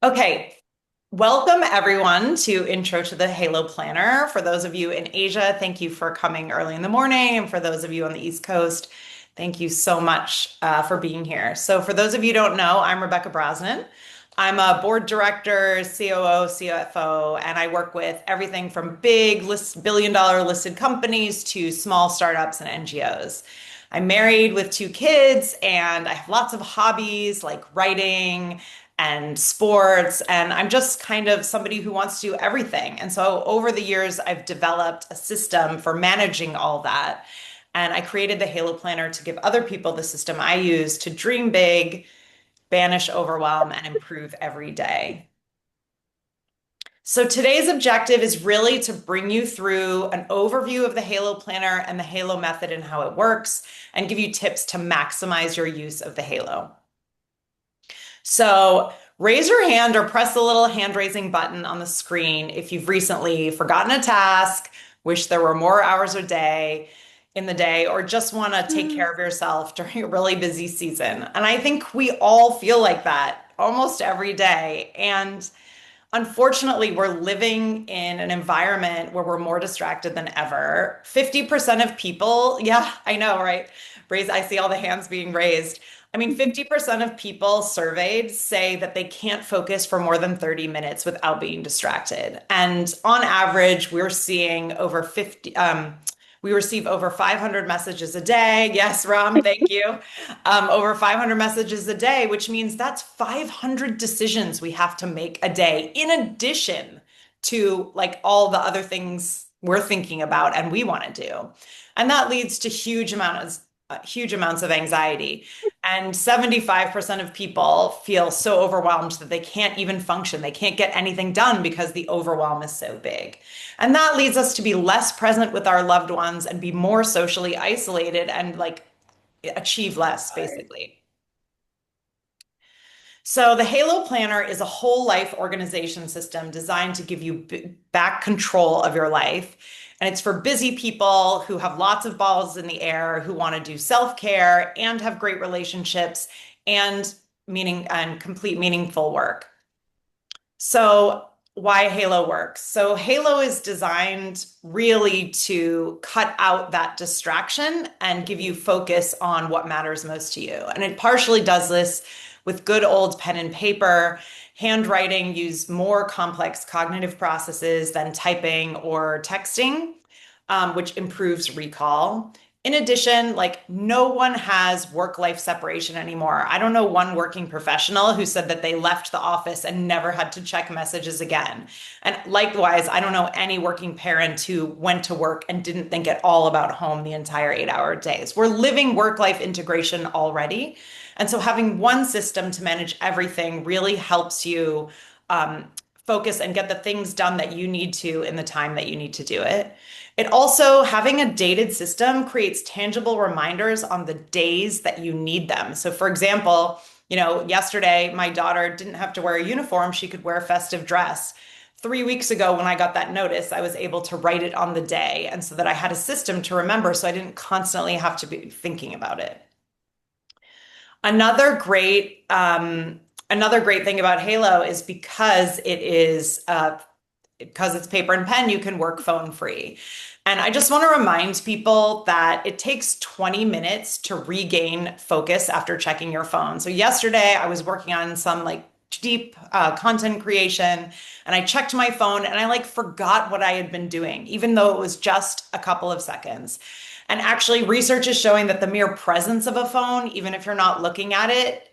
Okay, welcome everyone to Intro to the Halo Planner. For those of you in Asia, thank you for coming early in the morning. And for those of you on the East Coast, thank you so much for being here. So, for those of you who don't know, I'm Rebecca Brosnan. I'm a board director, COO, CFO, and I work with everything from billion-dollar listed companies to small startups and NGOs. I'm married with two kids, and I have lots of hobbies like writing and sports. And I'm just kind of somebody who wants to do everything. And so over the years, I've developed a system for managing all that. And I created the Halo Planner to give other people the system I use to dream big, banish overwhelm, and improve every day. So today's objective is really to bring you through an overview of the Halo Planner and the Halo method and how it works, and give you tips to maximize your use of the Halo. So raise your hand or press the little hand raising button on the screen if you've recently forgotten a task, wish there were more hours a day in the day, or just want to take care of yourself during a really busy season. And I think we all feel like that almost every day. And unfortunately, we're living in an environment where we're more distracted than ever. 50% of people, yeah, I know, right? I see all the hands being raised. I mean, 50% of people surveyed say that they can't focus for more than 30 minutes without being distracted. And on average, we're seeing over 50, we receive over 500 messages a day. Yes, Ram, thank you. Over 500 messages a day, which means that's 500 decisions we have to make a day, in addition to like all the other things we're thinking about and we want to do. And that leads to huge amounts of anxiety. And 75% of people feel so overwhelmed that they can't even function. They can't get anything done because the overwhelm is so big. And that leads us to be less present with our loved ones and be more socially isolated and like achieve less, basically. So the Halo Planner is a whole life organization system designed to give you back control of your life. And it's for busy people who have lots of balls in the air, who want to do self-care and have great relationships and meaning and complete meaningful work. So why Halo works. So Halo is designed really to cut out that distraction and give you focus on what matters most to you. And it partially does this with good old pen and paper. Handwriting use more complex cognitive processes than typing or texting, which improves recall. In addition, like no one has work-life separation anymore. I don't know one working professional who said that they left the office and never had to check messages again. And likewise, I don't know any working parent who went to work and didn't think at all about home the entire 8-hour days. We're living work-life integration already. And so having one system to manage everything really helps you focus and get the things done that you need to in the time that you need to do it. It also, having a dated system creates tangible reminders on the days that you need them. So, for example, yesterday my daughter didn't have to wear a uniform, she could wear a festive dress. 3 weeks ago, when I got that notice, I was able to write it on the day. And so that I had a system to remember, so I didn't constantly have to be thinking about it. Another great, another great thing about Halo is because it's paper and pen, you can work phone free. And I just want to remind people that it takes 20 minutes to regain focus after checking your phone. So yesterday I was working on some like deep content creation, and I checked my phone and I like forgot what I had been doing, even though it was just a couple of seconds. And actually, research is showing that the mere presence of a phone, even if you're not looking at it,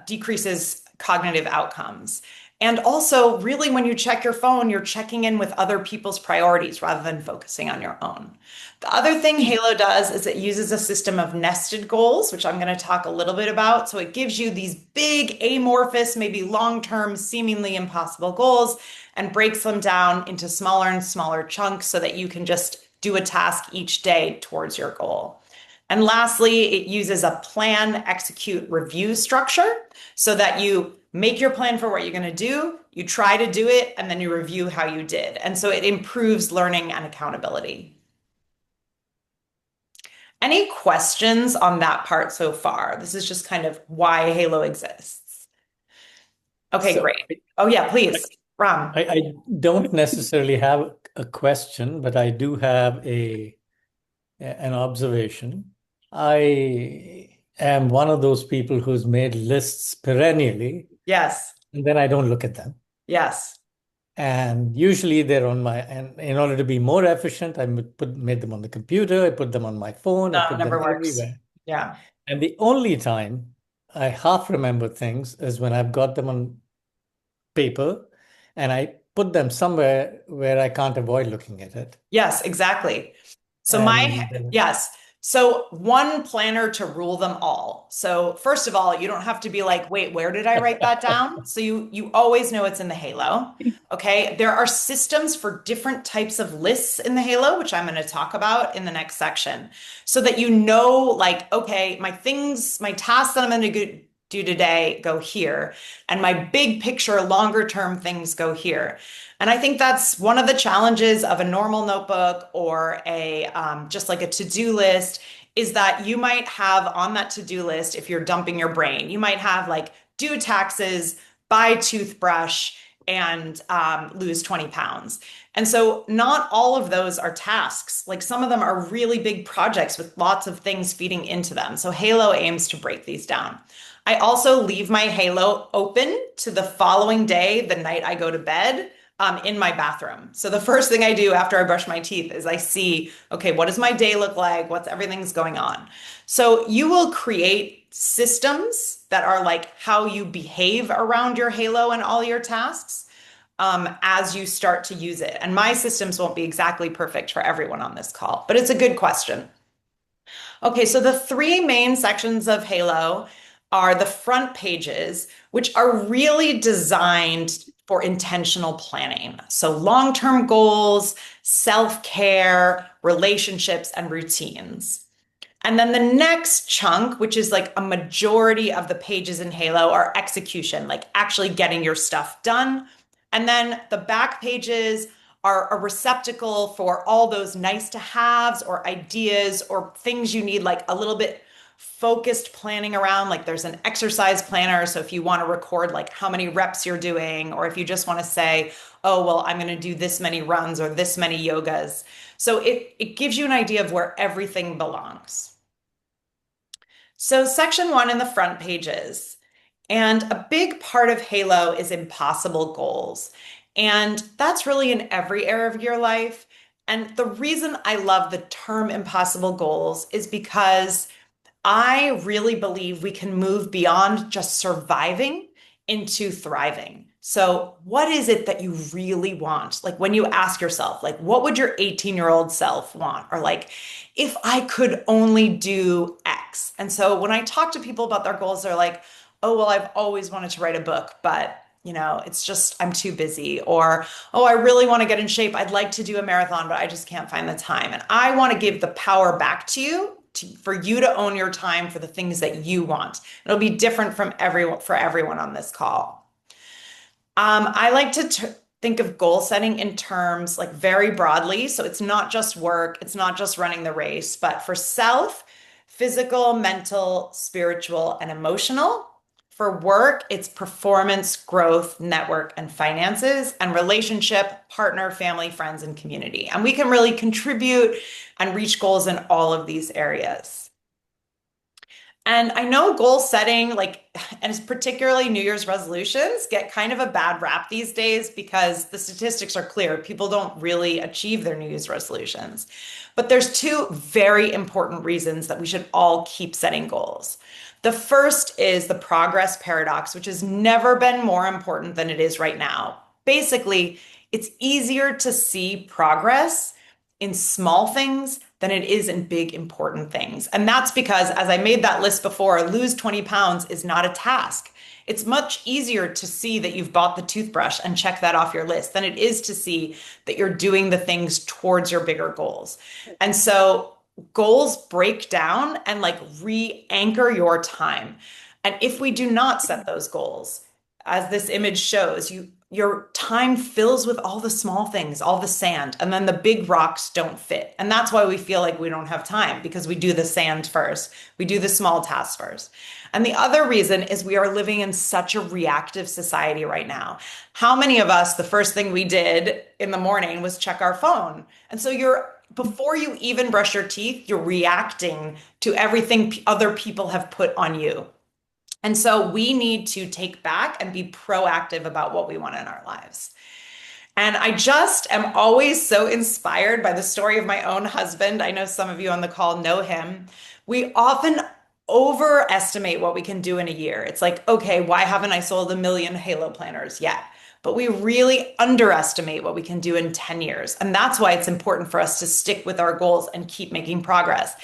decreases cognitive outcomes. And also, really, when you check your phone, you're checking in with other people's priorities rather than focusing on your own. The other thing Halo does is it uses a system of nested goals, which I'm going to talk a little bit about. So it gives you these big, amorphous, maybe long-term, seemingly impossible goals and breaks them down into smaller and smaller chunks so that you can just do a task each day towards your goal. And lastly, it uses a plan, execute, review structure so that you make your plan for what you're going to do, you try to do it, and then you review how you did. And so it improves learning and accountability. Any questions on that part so far? This is just kind of why Halo exists. Okay, So great. Oh yeah, please, Ram. I don't necessarily have a question, but I do have an observation. I am one of those people who's made lists perennially, Yes, and then I don't look at them. yes. And usually they're on my, and in order to be more efficient, made them on the computer, I put them on my phone, I No, put them never works. everywhere. Yeah. And the only time I half remember things is when I've got them on paper and I put them somewhere where I can't avoid looking at it. Yes, exactly. So And yes. So one planner to rule them all. So first of all, you don't have to be like, wait, where did I write that down? So you always know it's in the Halo. Okay. There are systems for different types of lists in the Halo, which I'm going to talk about in the next section, so that you know, like, okay, my tasks that I'm going to do today go here, and my big picture, longer term things go here. And I think that's one of the challenges of a normal notebook or a just like a to-do list is that you might have on that to-do list, if you're dumping your brain, you might have like do taxes, buy toothbrush, and lose 20 pounds. And so not all of those are tasks. Like some of them are really big projects with lots of things feeding into them. So Halo aims to break these down. I also leave my Halo open to the following day, the night I go to bed, in my bathroom. So the first thing I do after I brush my teeth is I see, okay, what does my day look like? What's everything's going on? So you will create systems that are like how you behave around your Halo and all your tasks as you start to use it. And my systems won't be exactly perfect for everyone on this call, but it's a good question. Okay, so the three main sections of Halo are the front pages, which are really designed for intentional planning. So long-term goals, self-care, relationships, and routines. And then the next chunk, which is like a majority of the pages in Halo, are execution, like actually getting your stuff done. And then the back pages are a receptacle for all those nice to haves or ideas or things you need, like a little bit focused planning around. Like there's an exercise planner. So if you want to record like how many reps you're doing, or if you just want to say, oh, well, I'm going to do this many runs or this many yogas. So it gives you an idea of where everything belongs. So, section one in the front pages. And a big part of Halo is impossible goals. And that's really in every area of your life. And the reason I love the term impossible goals is because I really believe we can move beyond just surviving into thriving. So, what is it that you really want? Like when you ask yourself, like, what would your 18-year-old self want? Or like, if I could only do X. And so when I talk to people about their goals, they're like, oh, well, I've always wanted to write a book, but it's just I'm too busy. Or, oh, I really want to get in shape. I'd like to do a marathon, but I just can't find the time. And I want to give the power back to you for you to own your time for the things that you want. It'll be different for everyone on this call. I like to think of goal setting in terms like very broadly. So it's not just work, it's not just running the race, but for self, physical, mental, spiritual, and emotional. For work, it's performance, growth, network, and finances, and relationship, partner, family, friends, and community. And we can really contribute and reach goals in all of these areas. And I know goal setting, like, and it's particularly New Year's resolutions, get kind of a bad rap these days because the statistics are clear. People don't really achieve their New Year's resolutions. But there's two very important reasons that we should all keep setting goals. The first is the progress paradox, which has never been more important than it is right now. Basically, it's easier to see progress in small things than it is in big, important things. And that's because, as I made that list before, lose 20 pounds is not a task. It's much easier to see that you've bought the toothbrush and check that off your list than it is to see that you're doing the things towards your bigger goals. And so goals break down and like re-anchor your time. And if we do not set those goals, as this image shows, your time fills with all the small things, all the sand, and then the big rocks don't fit. And that's why we feel like we don't have time because we do the sand first. We do the small tasks first. And the other reason is we are living in such a reactive society right now. How many of us, the first thing we did in the morning was check our phone? And so before you even brush your teeth, you're reacting to everything other people have put on you. And so we need to take back and be proactive about what we want in our lives. And I just am always so inspired by the story of my own husband. I know some of you on the call know him. We often overestimate what we can do in a year. It's like, okay, why haven't I sold 1 million Halo planners yet? But we really underestimate what we can do in 10 years. And that's why it's important for us to stick with our goals and keep making progress.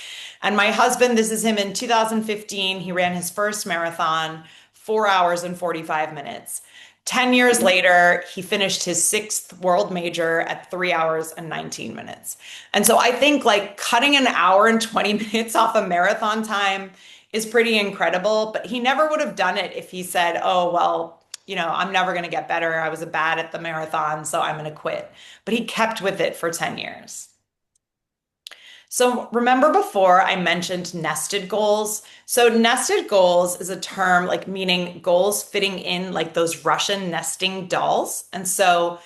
And my husband, this is him in 2015. He ran his first marathon, 4 hours and 45 minutes. 10 years later, he finished his sixth world major at 3 hours and 19 minutes. And so I think like cutting an hour and 20 minutes off a marathon time is pretty incredible. But he never would have done it if he said, oh, well, I'm never going to get better. I was bad at the marathon, so I'm going to quit. But he kept with it for 10 years. So remember before I mentioned nested goals? So nested goals is a term like meaning goals fitting in like those Russian nesting dolls. And so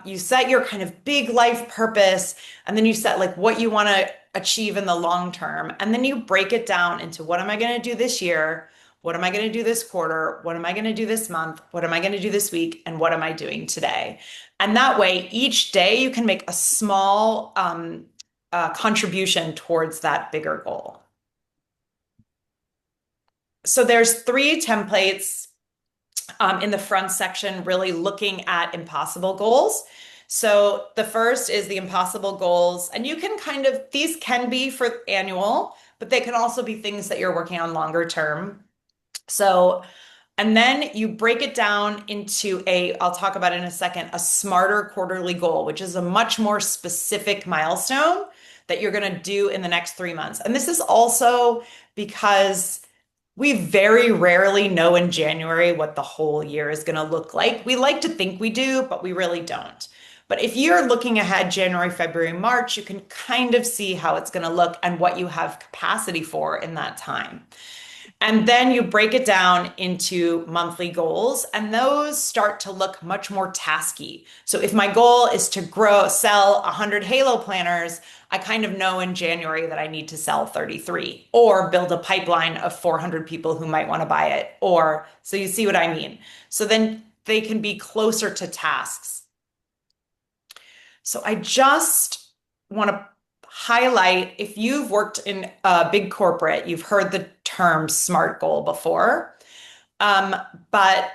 you set your kind of big life purpose, and then you set like what you want to achieve in the long term. And then you break it down into what am I going to do this year? What am I going to do this quarter? What am I going to do this month? What am I going to do this week? And what am I doing today? And that way, each day you can make a small contribution towards that bigger goal. So there's 3 templates in the front section, really looking at impossible goals. So the first is the impossible goals, and you can these can be for annual, but they can also be things that you're working on longer term. So, and then you break it down into I'll talk about in a second, a smarter quarterly goal, which is a much more specific milestone that you're going to do in the next 3 months. And this is also because we very rarely know in January what the whole year is going to look like. We like to think we do, but we really don't. But if you're looking ahead January, February, March, you can kind of see how it's going to look and what you have capacity for in that time. And then you break it down into monthly goals, and those start to look much more tasky. So if my goal is to sell 100 Halo planners, I kind of know in January that I need to sell 33 or build a pipeline of 400 people who might want to buy it. So you see what I mean? So then they can be closer to tasks. So I just want to highlight, if you've worked in a big corporate, you've heard the term SMART goal before. But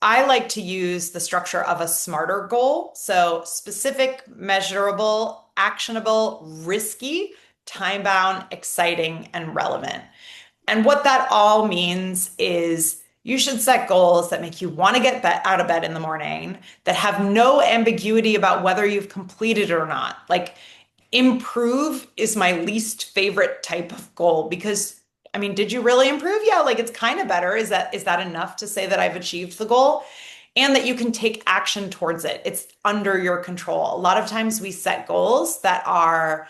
I like to use the structure of a smarter goal. So specific, measurable, actionable, risky, time-bound, exciting, and relevant. And what that all means is you should set goals that make you want to get out of bed in the morning, that have no ambiguity about whether you've completed it or not. Like, improve is my least favorite type of goal because, I mean, did you really improve? Yeah, like it's kind of better. Is that enough to say that I've achieved the goal? And that you can take action towards it. It's under your control. A lot of times we set goals that are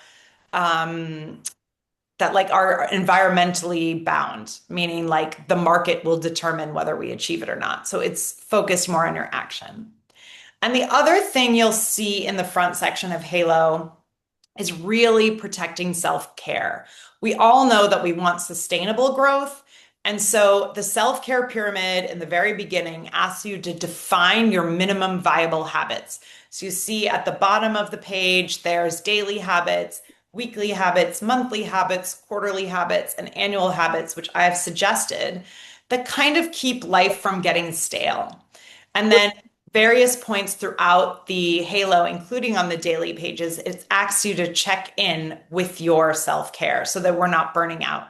are environmentally bound, meaning like the market will determine whether we achieve it or not. So it's focused more on your action. And the other thing you'll see in the front section of Halo is really protecting self-care. We all know that we want sustainable growth. And so the self-care pyramid in the very beginning asks you to define your minimum viable habits. So you see at the bottom of the page, there's daily habits, weekly habits, monthly habits, quarterly habits, and annual habits, which I have suggested that kind of keep life from getting stale. And then various points throughout the Halo, including on the daily pages, it asks you to check in with your self-care so that we're not burning out.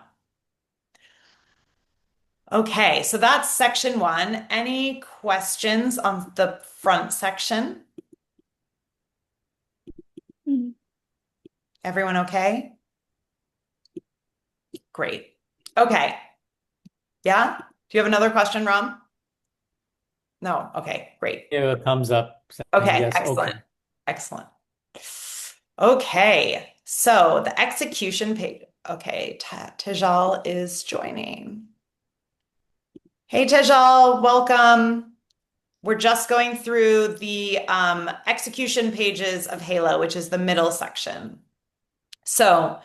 Okay, so that's section 1. Any questions on the front section? Everyone okay? Great. Okay. Yeah? Do you have another question, Ram? No. Okay, great. Give a thumbs up saying Okay, yes. Okay. excellent. Excellent. Okay, so the execution page. Okay, Tejal is joining. Hey, Tejal, welcome. We're just going through the execution pages of Halo, which is the middle section. So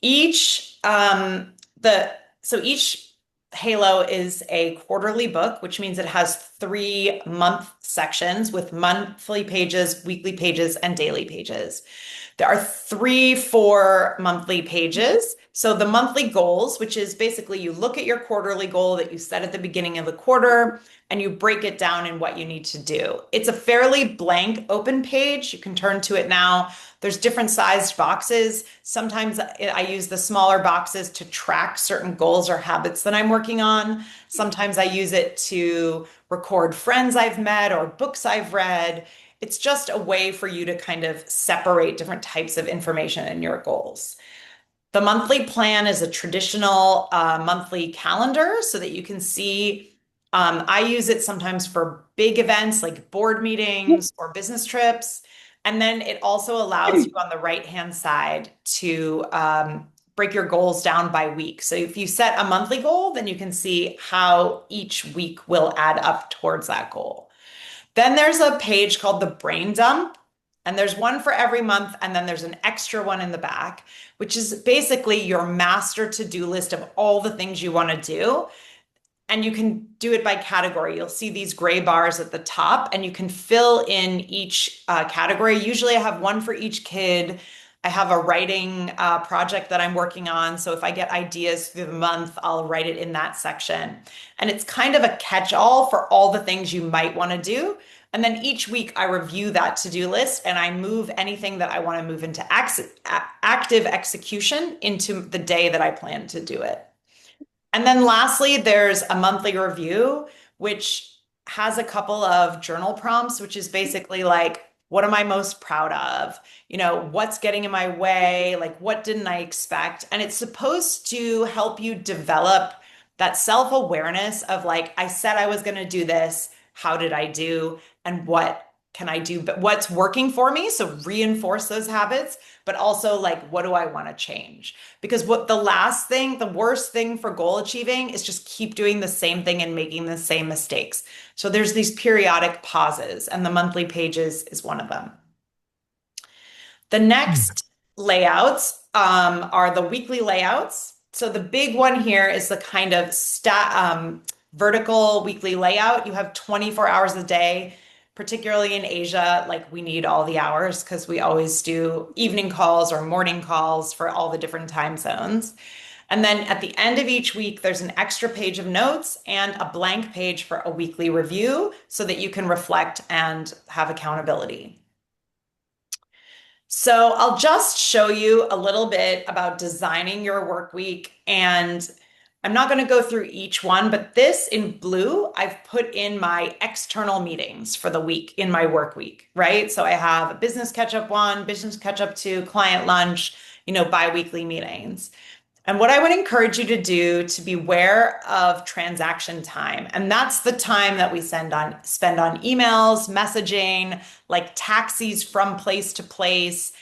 each the so each Halo is a quarterly book, which means it has 3 month sections with monthly pages, weekly pages, and daily pages. There are 4 monthly pages. So the monthly goals, which is basically you look at your quarterly goal that you set at the beginning of the quarter and you break it down in what you need to do. It's a fairly blank open page. You can turn to it now. There's different sized boxes. Sometimes I use the smaller boxes to track certain goals or habits that I'm working on. Sometimes I use it to record friends I've met or books I've read. It's just a way for you to kind of separate different types of information in your goals. The monthly plan is a traditional monthly calendar so that you can see. I use it sometimes for big events like board meetings or business trips. And then it also allows you on the right-hand side to break your goals down by week. So if you set a monthly goal, then you can see how each week will add up towards that goal. Then there's a page called the brain dump, and there's one for every month, and then there's an extra one in the back, which is basically your master to-do list of all the things you want to do. And you can do it by category. You'll see these gray bars at the top, and you can fill in each category. Usually, I have one for each kid. I have a writing project that I'm working on. So if I get ideas through the month, I'll write it in that section. And it's kind of a catch-all for all the things you might want to do. And then each week I review that to-do list and I move anything that I want to move into active execution into the day that I plan to do it. And then lastly, there's a monthly review, which has a couple of journal prompts, which is basically like, what am I most proud of? What's getting in my way? Like, what didn't I expect? And it's supposed to help you develop that self-awareness of like, I said I was going to do this. How did I do? And what can I do? But what's working for me? So reinforce those habits, but also like, what do I want to change? Because the worst thing for goal achieving is just keep doing the same thing and making the same mistakes. So there's these periodic pauses, and the monthly pages is one of them. The next layouts are the weekly layouts. So the big one here is the kind of vertical weekly layout. You have 24 hours a day, particularly in Asia. Like we need all the hours because we always do evening calls or morning calls for all the different time zones. And then at the end of each week, there's an extra page of notes and a blank page for a weekly review so that you can reflect and have accountability. So I'll just show you a little bit about designing your work week. And I'm not going to go through each one, but this in blue, I've put in my external meetings for the week in my work week, right? So I have a business catch up 1, business catch up 2, client lunch, bi-weekly meetings. And what I would encourage you to do to be aware of transaction time. And that's the time that we spend on emails, messaging, like taxis from place to place.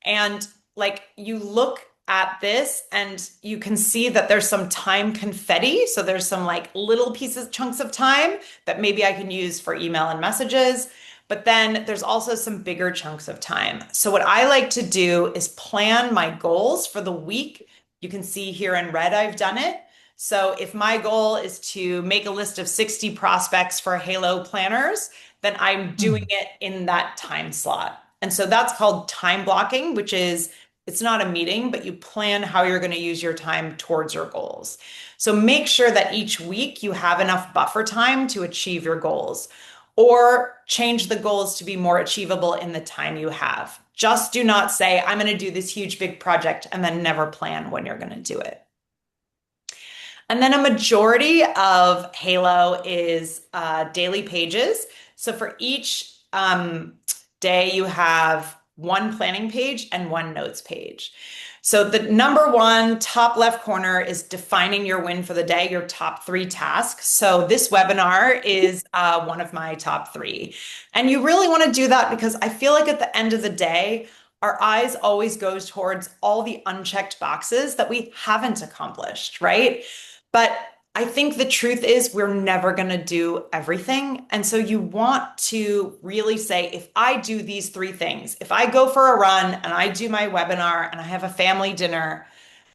And like you look at this and you can see that there's some time confetti. So there's some like little pieces, chunks of time that maybe I can use for email and messages. But then there's also some bigger chunks of time. So what I like to do is plan my goals for the week. You can see here in red, I've done it. So if my goal is to make a list of 60 prospects for Halo planners, then I'm doing it in that time slot. And so that's called time blocking, which is it's not a meeting, but you plan how you're going to use your time towards your goals. So make sure that each week you have enough buffer time to achieve your goals, or change the goals to be more achievable in the time you have. Just do not say, I'm going to do this huge, big project and then never plan when you're going to do it. And then a majority of Halo is daily pages. So for each day, you have one planning page and one notes page. So the number one top left corner is defining your win for the day, your top three tasks. So this webinar is one of my top three. And you really want to do that because I feel like at the end of the day, our eyes always goes towards all the unchecked boxes that we haven't accomplished, right? But I think the truth is we're never going to do everything. And so you want to really say, if I do these three things, if I go for a run and I do my webinar and I have a family dinner,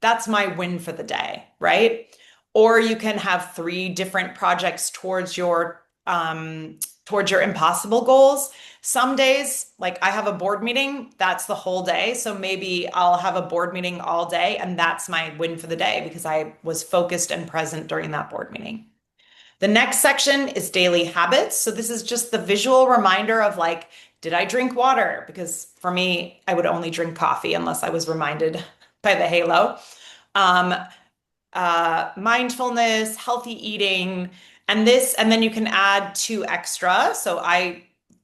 that's my win for the day, right? Or you can have three different projects towards your impossible goals. Some days, like I have a board meeting, that's the whole day. So maybe I'll have a board meeting all day, and that's my win for the day because I was focused and present during that board meeting. The next section is daily habits. So this is just the visual reminder of like, did I drink water? Because for me, I would only drink coffee unless I was reminded by the halo. Um, Mindfulness, healthy eating, and then you can add two extra. So I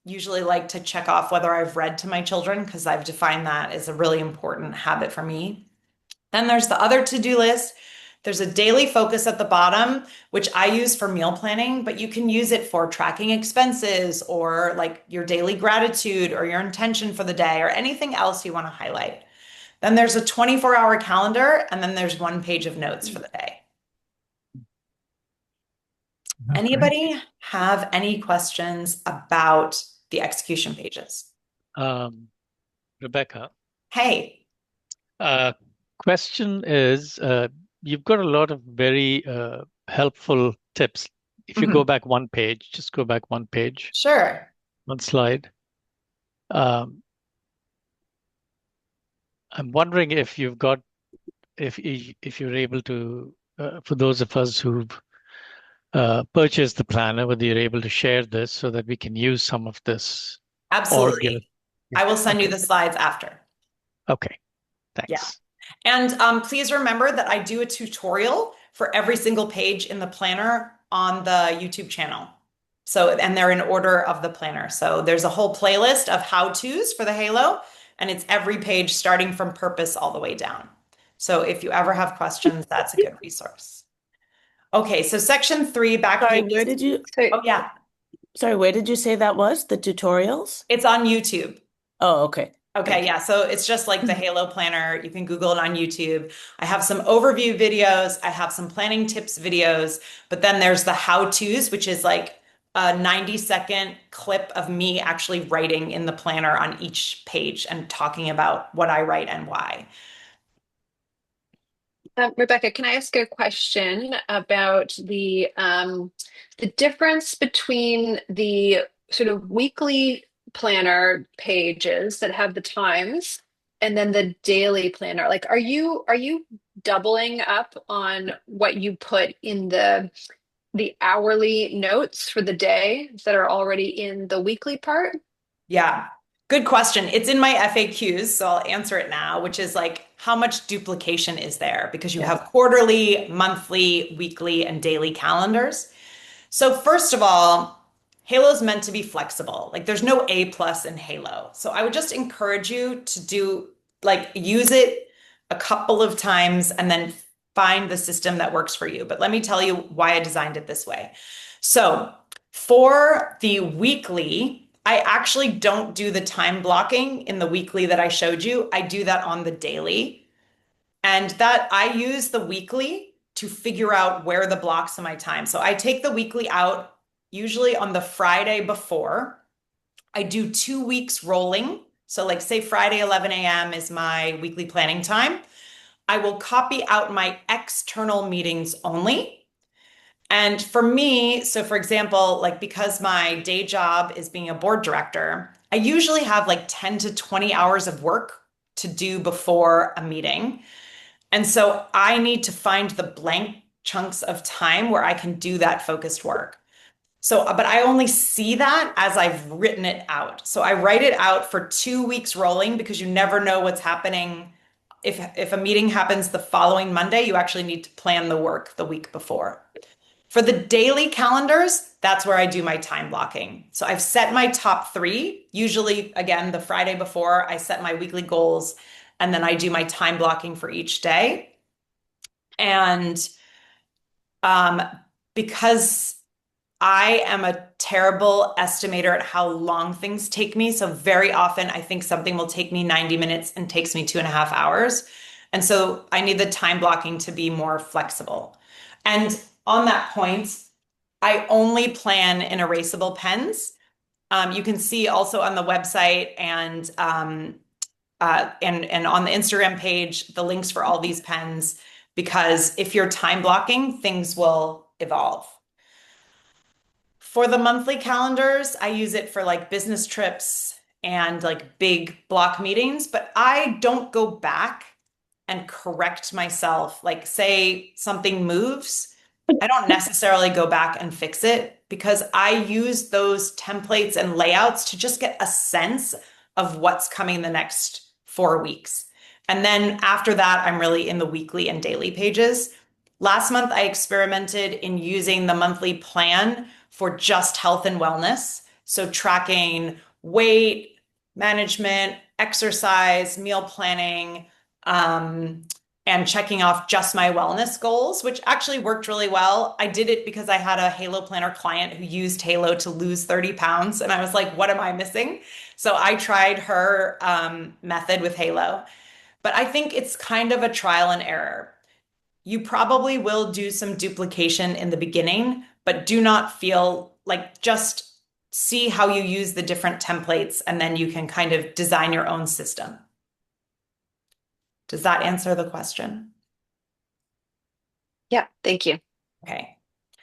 usually like to check off whether I've read to my children because I've defined that as a really important habit for me. Then there's the other to-do list. There's a daily focus at the bottom, which I use for meal planning, but you can use it for tracking expenses or like your daily gratitude or your intention for the day or anything else you want to highlight. Then there's a 24-hour calendar, and then there's one page of notes for the day. Okay. Anybody have any questions about the execution pages? Rebecca, Hey, question is, you've got a lot of very helpful tips. If you go back one page, just go back one page, sure. one slide. I'm wondering if you've got, if you're able to, for those of us who've purchased the planner, whether you're able to share this so that we can use some of this. Or give Absolutely. it. I will send you Okay. the slides after. Okay, Yeah. thanks. And please remember that I do a tutorial for every single page in the planner on the YouTube channel. So, and they're in order of the planner. So there's a whole playlist of how-tos for the Halo, and it's every page starting from purpose all the way down. So if you ever have questions, that's a good resource. Okay, so section 3, back Sorry, pages. where did you, Oh, yeah, sorry, where did you say that was? The tutorials? it's on YouTube. Oh, okay. Okay, yeah, so it's just like the Halo Planner. You can Google it on YouTube. I have some overview videos. I have some planning tips videos, but then there's the how-tos, which is like a 90-second clip of me actually writing in the planner on each page and talking about what I write and why. Rebecca, can I ask a question about the difference between the sort of weekly planner pages that have the times and then the daily planner? Like, are you doubling up on what you put in the hourly notes for the day that are already in the weekly part? Yeah, good question. It's in my FAQs, so I'll answer it now, which is like, how much duplication is there? Because you have quarterly, monthly, weekly, and daily calendars. So first of all, Halo's meant to be flexible. Like there's no A plus in Halo. So I would just encourage you to do like use it a couple of times and then find the system that works for you. But let me tell you why I designed it this way. So for the weekly, I actually don't do the time blocking in the weekly that I showed you. I do that on the daily. And that I use the weekly to figure out where the blocks of my time. So I take the weekly out usually on the Friday before. I do 2 weeks rolling. So like say Friday 11 a.m. is my weekly planning time. I will copy out my external meetings only. And for me, so for example, like because my day job is being a board director, I usually have like 10 to 20 hours of work to do before a meeting. And so I need to find the blank chunks of time where I can do that focused work. So, but I only see that as I've written it out. So I write it out for 2 weeks rolling because you never know what's happening. If a meeting happens the following Monday, you actually need to plan the work the week before. For the daily calendars, that's where I do my time blocking. So I've set my top 3, usually again, the Friday before I set my weekly goals. And then I do my time blocking for each day. And because I am a terrible estimator at how long things take me. So very often I think something will take me 90 minutes and takes me 2.5 hours. And so I need the time blocking to be more flexible. And on that point, I only plan in erasable pens. You can see also on the website and on the Instagram page the links for all these pens, because if you're time blocking, things will evolve. For the monthly calendars, I use it for like business trips and like big block meetings, but I don't go back and correct myself. Like, say something moves, I don't necessarily go back and fix it because I use those templates and layouts to just get a sense of what's coming the next 4 weeks. And then after that, I'm really in the weekly and daily pages. Last month, I experimented in using the monthly plan for just health and wellness. So tracking weight management, exercise, meal planning, and checking off just my wellness goals, which actually worked really well. I did it because I had a Halo Planner client who used Halo to lose 30 pounds. And I was like, what am I missing? So I tried her method with Halo. But I think it's kind of a trial and error. You probably will do some duplication in the beginning, but do not feel like, just see how you use the different templates and then you can kind of design your own system. Does that answer the question? Yeah, thank you. Okay.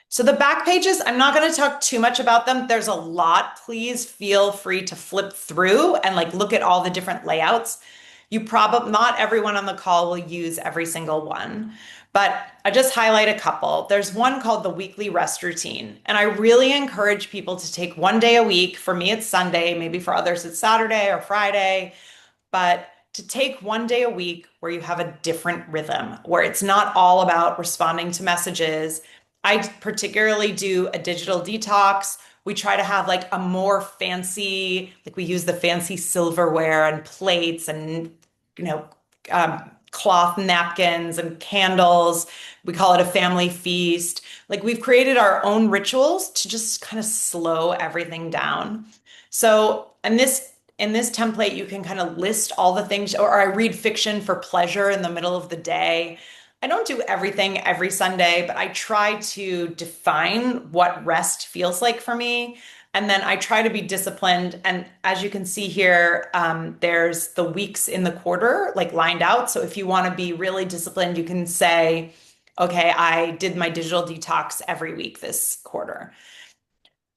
So the back pages, I'm not going to talk too much about them. There's a lot. Please feel free to flip through and like look at all the different layouts. Not everyone on the call will use every single one, but I just highlight a couple. There's one called the weekly rest routine. And I really encourage people to take one day a week. For me, it's Sunday. Maybe for others, it's Saturday or Friday, but to take one day a week where you have a different rhythm, where it's not all about responding to messages. I particularly do a digital detox. We try to have like a more fancy, like we use the fancy silverware and plates and, cloth napkins and candles. We call it a family feast. Like we've created our own rituals to just kind of slow everything down. So, in this template, you can kind of list all the things, or I read fiction for pleasure in the middle of the day. I don't do everything every Sunday, but I try to define what rest feels like for me. And then I try to be disciplined. And as you can see here, there's the weeks in the quarter like lined out. So if you want to be really disciplined, you can say, okay, I did my digital detox every week this quarter.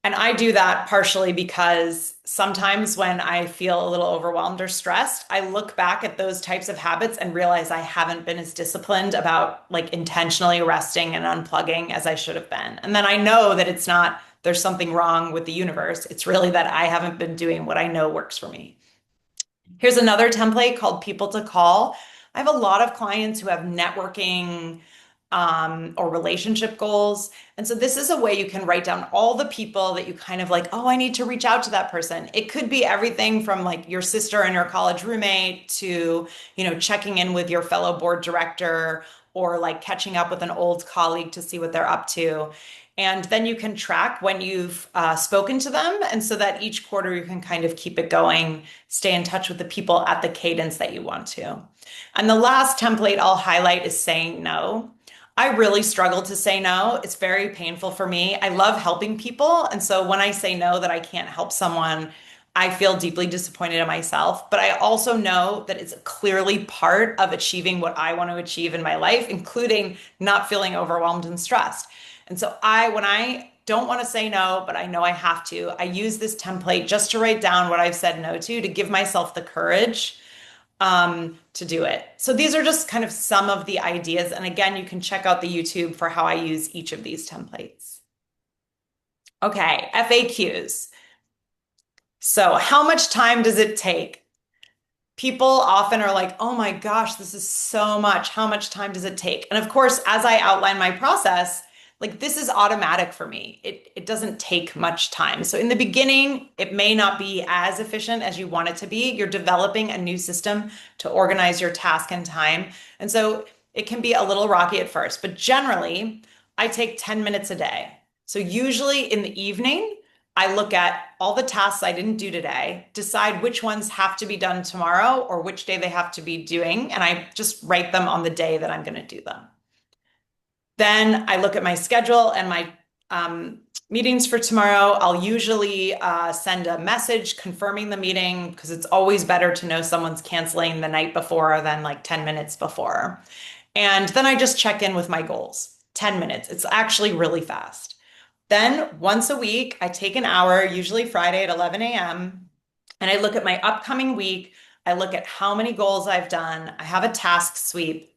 And I do that partially because sometimes when I feel a little overwhelmed or stressed, I look back at those types of habits and realize I haven't been as disciplined about like intentionally resting and unplugging as I should have been. And then I know that it's not, there's something wrong with the universe. It's really that I haven't been doing what I know works for me. Here's another template called People to Call. I have a lot of clients who have networking or relationship goals. And so this is a way you can write down all the people that you kind of like, oh, I need to reach out to that person. It could be everything from like your sister and your college roommate to, checking in with your fellow board director or like catching up with an old colleague to see what they're up to. And then you can track when you've spoken to them. And so that each quarter you can kind of keep it going, stay in touch with the people at the cadence that you want to. And the last template I'll highlight is saying no. I really struggle to say no. It's very painful for me. I love helping people. And so when I say no that I can't help someone, I feel deeply disappointed in myself. But I also know that it's clearly part of achieving what I want to achieve in my life, including not feeling overwhelmed and stressed. And so when I don't want to say no, but I know I have to, I use this template just to write down what I've said no to give myself the courage to do it. So these are just kind of some of the ideas. And again, you can check out the YouTube for how I use each of these templates. Okay, FAQs. So how much time does it take? People often are like, oh my gosh, this is so much. How much time does it take? And of course, as I outline my process, like this is automatic for me. It doesn't take much time. So in the beginning, it may not be as efficient as you want it to be. You're developing a new system to organize your task and time. And so it can be a little rocky at first, but generally I take 10 minutes a day. So usually in the evening, I look at all the tasks I didn't do today, decide which ones have to be done tomorrow or which day they have to be doing, and I just write them on the day that I'm going to do them. Then I look at my schedule and my meetings for tomorrow. I'll usually send a message confirming the meeting because it's always better to know someone's canceling the night before than like 10 minutes before. And then I just check in with my goals. 10 minutes. It's actually really fast. Then once a week, I take an hour, usually Friday at 11 a.m., and I look at my upcoming week. I look at how many goals I've done. I have a task sweep.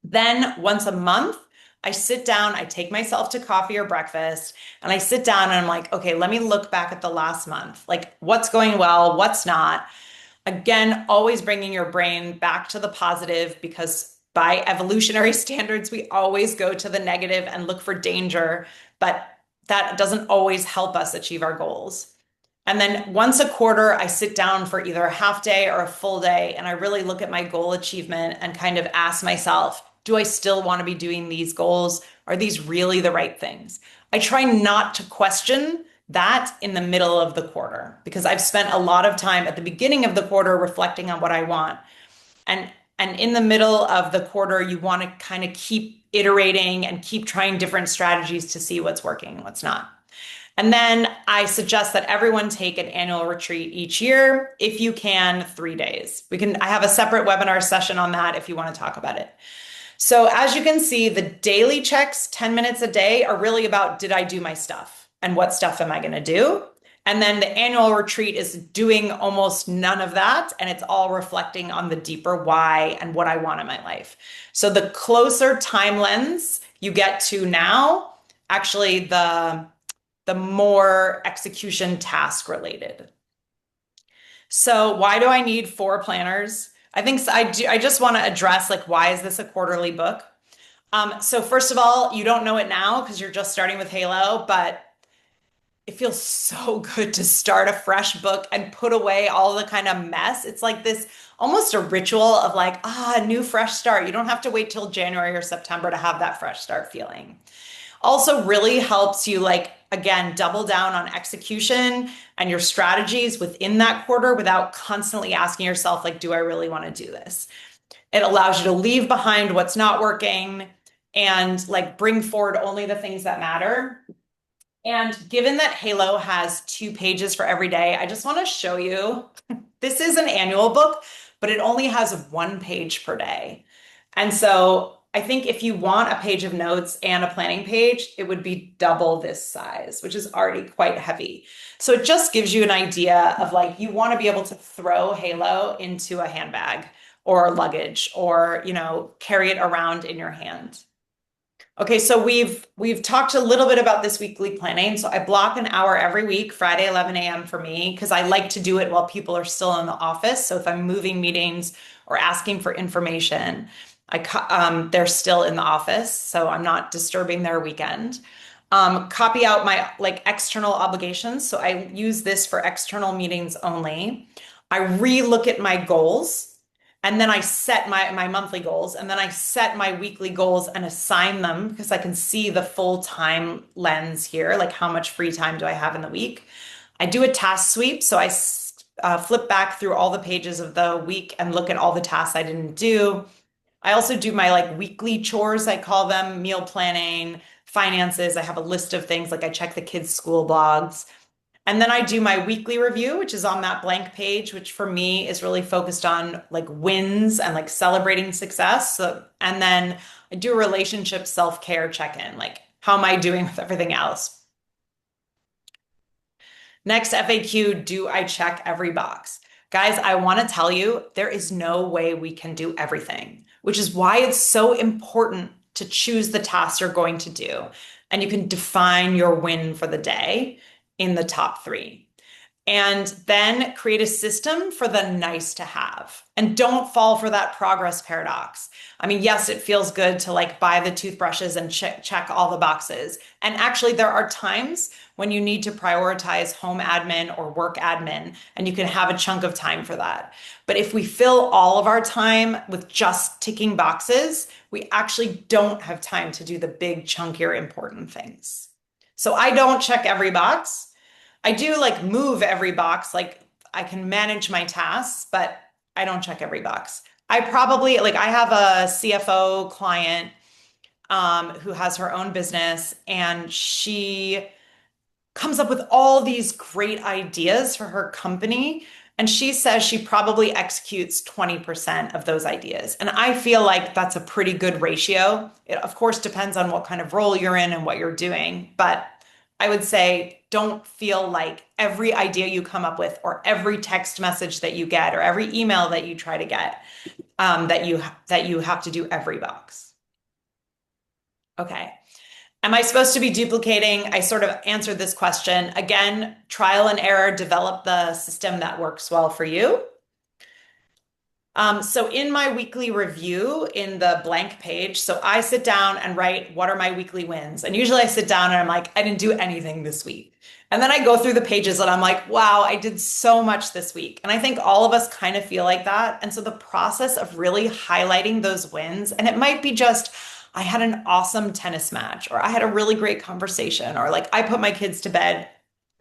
Then once a month, I sit down, I take myself to coffee or breakfast, and I sit down and I'm like, okay, let me look back at the last month. Like what's going well, what's not. Again, always bringing your brain back to the positive because by evolutionary standards, we always go to the negative and look for danger, but that doesn't always help us achieve our goals. And then once a quarter, I sit down for either a half day or a full day, and I really look at my goal achievement and kind of ask myself, do I still want to be doing these goals? Are these really the right things? I try not to question that in the middle of the quarter because I've spent a lot of time at the beginning of the quarter reflecting on what I want. And in the middle of the quarter, you want to kind of keep iterating and keep trying different strategies to see what's working and what's not. And then I suggest that everyone take an annual retreat each year, if you can, 3 days. I have a separate webinar session on that if you want to talk about it. So as you can see, the daily checks, 10 minutes a day, are really about, did I do my stuff? And what stuff am I going to do? And then the annual retreat is doing almost none of that. And it's all reflecting on the deeper why and what I want in my life. So the closer time lens you get to now, actually the more execution task related. So why do I need 4 planners? I just want to address like, why is this a quarterly book? So first of all, you don't know it now because you're just starting with Halo, but it feels so good to start a fresh book and put away all the kind of mess. It's like this almost a ritual of like, new fresh start. You don't have to wait till January or September to have that fresh start feeling. Also really helps you like, again, double down on execution and your strategies within that quarter without constantly asking yourself, like, do I really want to do this? It allows you to leave behind what's not working and like bring forward only the things that matter. And given that Halo has 2 pages for every day, I just want to show you, this is an annual book, but it only has 1 page per day. And so I think if you want a page of notes and a planning page, it would be double this size, which is already quite heavy. So it just gives you an idea of like, you want to be able to throw Halo into a handbag or luggage or, carry it around in your hand. Okay, so we've talked a little bit about this weekly planning. So I block an hour every week, Friday, 11 a.m. for me, because I like to do it while people are still in the office. So if I'm moving meetings or asking for information, they're still in the office, so I'm not disturbing their weekend. Copy out my like external obligations. So I use this for external meetings only. I re-look at my goals. And then I set my monthly goals, and then I set my weekly goals and assign them because I can see the full time lens here, like how much free time do I have in the week. I do a task sweep. So I flip back through all the pages of the week and look at all the tasks I didn't do. I also do my like weekly chores, I call them, meal planning, finances. I have a list of things, like I check the kids' school blogs. And then I do my weekly review, which is on that blank page, which for me is really focused on like wins and like celebrating success. And then I do a relationship self-care check-in, like how am I doing with everything else? Next FAQ, do I check every box? Guys, I want to tell you, there is no way we can do everything, which is why it's so important to choose the tasks you're going to do. And you can define your win for the day in the top 3. And then create a system for the nice to have. And don't fall for that progress paradox. I mean, yes, it feels good to like buy the toothbrushes and check all the boxes. And actually, there are times when you need to prioritize home admin or work admin, and you can have a chunk of time for that. But if we fill all of our time with just ticking boxes, we actually don't have time to do the big, chunkier, important things. So I don't check every box. I do like move every box, like I can manage my tasks, but I don't check every box. I probably like I have a CFO client who has her own business, and she comes up with all these great ideas for her company. And she says she probably executes 20% of those ideas. And I feel like that's a pretty good ratio. It, of course, depends on what kind of role you're in and what you're doing. But I would say don't feel like every idea you come up with or every text message that you get or every email that you try to get that you have to do every box. Okay. Am I supposed to be duplicating? I sort of answered this question. Again, trial and error, develop the system that works well for you. So in my weekly review in the blank page, so I sit down and write, what are my weekly wins? And usually I sit down and I'm like, I didn't do anything this week. And then I go through the pages and I'm like, wow, I did so much this week. And I think all of us kind of feel like that. And so the process of really highlighting those wins, and it might be just, I had an awesome tennis match, or I had a really great conversation, or like I put my kids to bed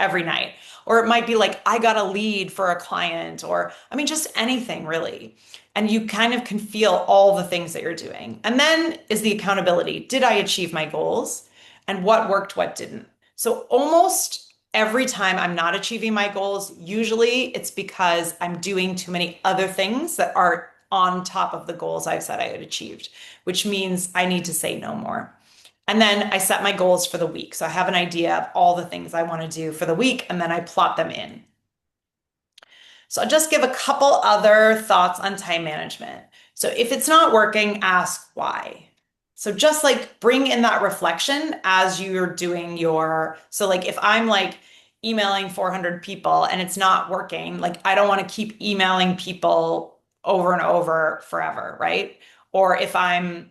every night. Or it might be like I got a lead for a client, or I mean, just anything really. And you kind of can feel all the things that you're doing. And then is the accountability. Did I achieve my goals? And what worked, what didn't? So almost every time I'm not achieving my goals, usually it's because I'm doing too many other things that are on top of the goals I've said I had achieved, which means I need to say no more. And then I set my goals for the week. So I have an idea of all the things I want to do for the week, and then I plot them in. So I'll just give a couple other thoughts on time management. So if it's not working, ask why. So just like bring in that reflection as you're doing so like if I'm like emailing 400 people and it's not working, like I don't want to keep emailing people over and over forever, right? Or if I'm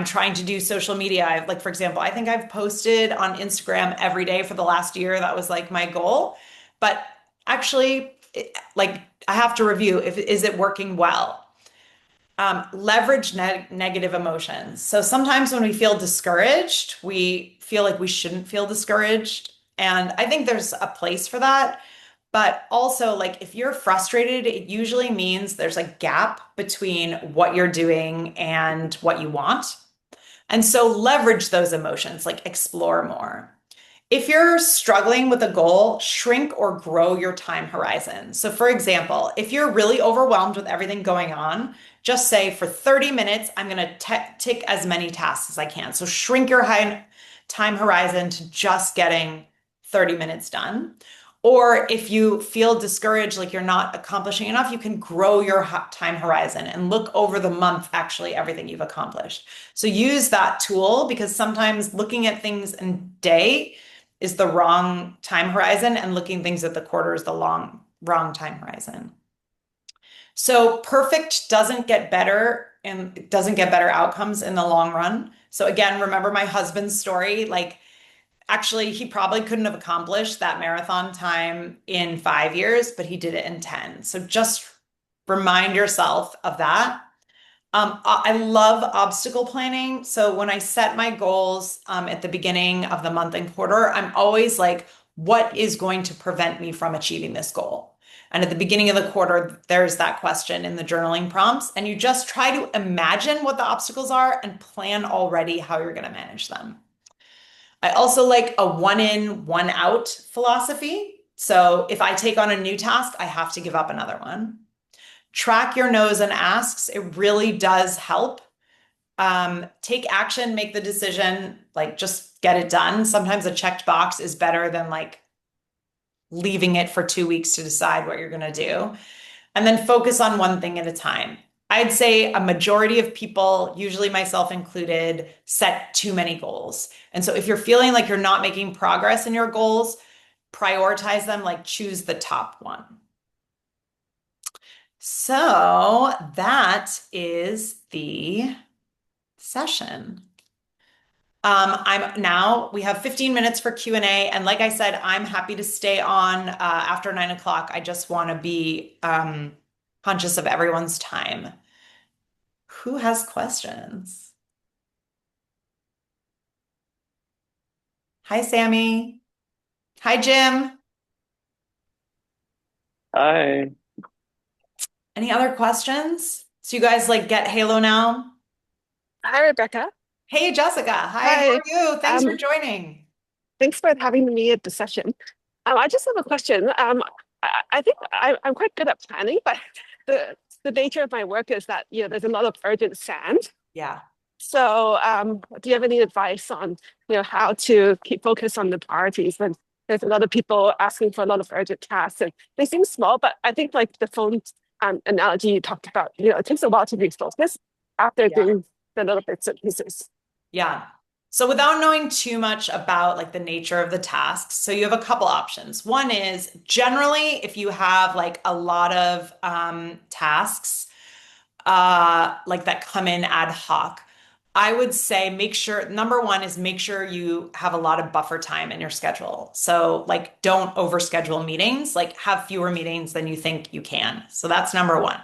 trying to do social media, like for example, I think I've posted on Instagram every day for the last year. That was like my goal. But actually, like I have to review is it working well? Leverage negative emotions. So sometimes when we feel discouraged, we feel like we shouldn't feel discouraged. And I think there's a place for that. But also, like, if you're frustrated, it usually means there's a gap between what you're doing and what you want. And so leverage those emotions, like explore more. If you're struggling with a goal, shrink or grow your time horizon. So for example, if you're really overwhelmed with everything going on, just say for 30 minutes, I'm going to tick as many tasks as I can. So shrink your time horizon to just getting 30 minutes done. Or if you feel discouraged, like you're not accomplishing enough, you can grow your time horizon and look over the month, actually, everything you've accomplished. So use that tool, because sometimes looking at things in day is the wrong time horizon, and looking things at the quarter is the wrong time horizon. So perfect doesn't get better, and it doesn't get better outcomes in the long run. So again, remember my husband's story, like actually, he probably couldn't have accomplished that marathon time in 5 years, but he did it in 10. So just remind yourself of that. I love obstacle planning. So when I set my goals at the beginning of the month and quarter, I'm always like, what is going to prevent me from achieving this goal? And at the beginning of the quarter, there's that question in the journaling prompts. And you just try to imagine what the obstacles are and plan already how you're going to manage them. I also like a one in, one out philosophy. So if I take on a new task, I have to give up another one. Track your no's and asks. It really does help. Take action, make the decision, like just get it done. Sometimes a checked box is better than like leaving it for 2 weeks to decide what you're going to do. And then focus on one thing at a time. I'd say a majority of people, usually myself included, set too many goals. And so if you're feeling like you're not making progress in your goals, prioritize them, like choose the top one. So that is the session. We have 15 minutes for Q&A, and like I said, I'm happy to stay on after 9 o'clock. I just want to be conscious of everyone's time. Who has questions? Hi, Sammy. Hi, Jim. Hi. Any other questions? So you guys like get Halo now? Hi, Rebecca. Hey, Jessica. Hi, how Hi. are you? Thanks for Um, joining. Thanks for having me at the session. I just have a question. I think I'm quite good at planning, but the nature of my work is that, there's a lot of urgent sand. Yeah. So, do you have any advice on, how to keep focus on the priorities when there's a lot of people asking for a lot of urgent tasks and they seem small, but I think like the phone analogy you talked about, it takes a while to refocus after Yeah. doing the little bits and pieces. Yeah. So without knowing too much about like the nature of the tasks, so you have a couple options. One is generally if you have like a lot of tasks like that come in ad hoc, I would say number one is make sure you have a lot of buffer time in your schedule. So like don't overschedule meetings, like have fewer meetings than you think you can. So that's number one.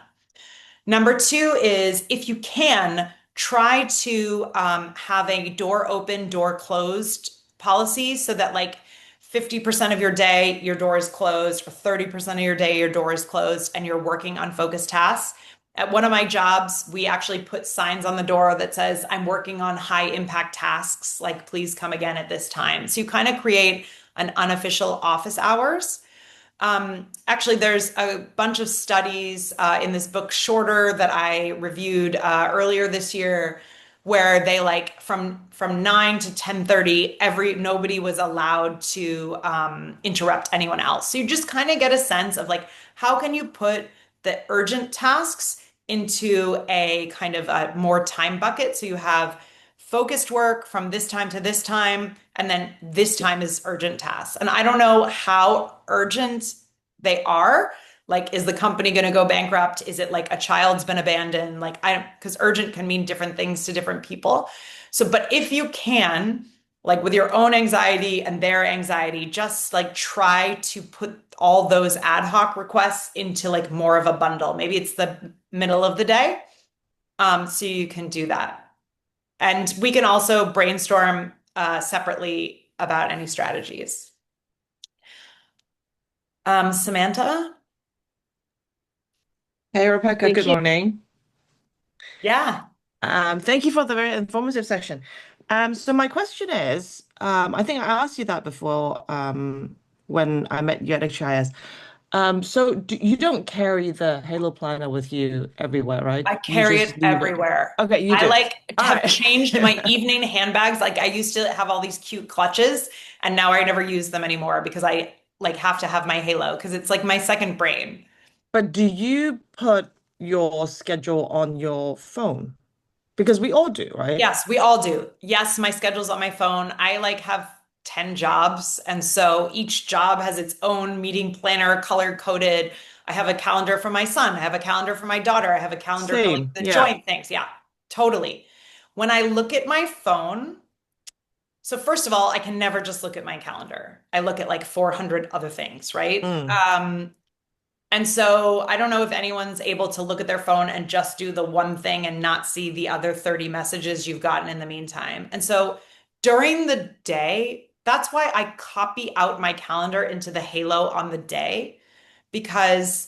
Number two is if you can, try to have a door open, door closed policy so that like 50% of your day, your door is closed, or 30% of your day, your door is closed, and you're working on focused tasks. At one of my jobs, we actually put signs on the door that says, I'm working on high impact tasks, like please come again at this time. So you kind of create an unofficial office hours. Actually, there's a bunch of studies in this book, Shorter, that I reviewed earlier this year, where they like from 9 to 10:30, nobody was allowed to interrupt anyone else. So you just kind of get a sense of like how can you put the urgent tasks into a kind of a more time bucket. So you have focused work from this time to this time, and then this time is urgent tasks. And I don't know how urgent they are. Like, is the company going to go bankrupt? Is it like a child's been abandoned? Like, because urgent can mean different things to different people. So, but if you can, like with your own anxiety and their anxiety, just like try to put all those ad hoc requests into like more of a bundle. Maybe it's the middle of the day. So you can do that. And we can also brainstorm separately about any strategies. Samantha? Hey, Rebecca, Thank good you. morning. Yeah. Thank you for the very informative session. So my question is, I think I asked you that before, when I met you at HIS. So you don't carry the Halo Planner with you everywhere, right? I You carry just it leave it. everywhere. Okay, you I do. like All have right. changed my evening handbags. Like I used to have all these cute clutches, and now I never use them anymore because I like have to have my Halo because it's like my second brain. But do you put your schedule on your phone? Because we all do, right? Yes, we all do. Yes, my schedule's on my phone. I like have 10 jobs, and so each job has its own meeting planner, color coded. I have a calendar for my son. I have a calendar for my daughter. I have a calendar for like Same, the yeah. joint things. Yeah, totally. When I look at my phone, so first of all, I can never just look at my calendar. I look at like 400 other things, right? Mm. And so I don't know if anyone's able to look at their phone and just do the one thing and not see the other 30 messages you've gotten in the meantime. And so during the day, that's why I copy out my calendar into the Halo on the day, because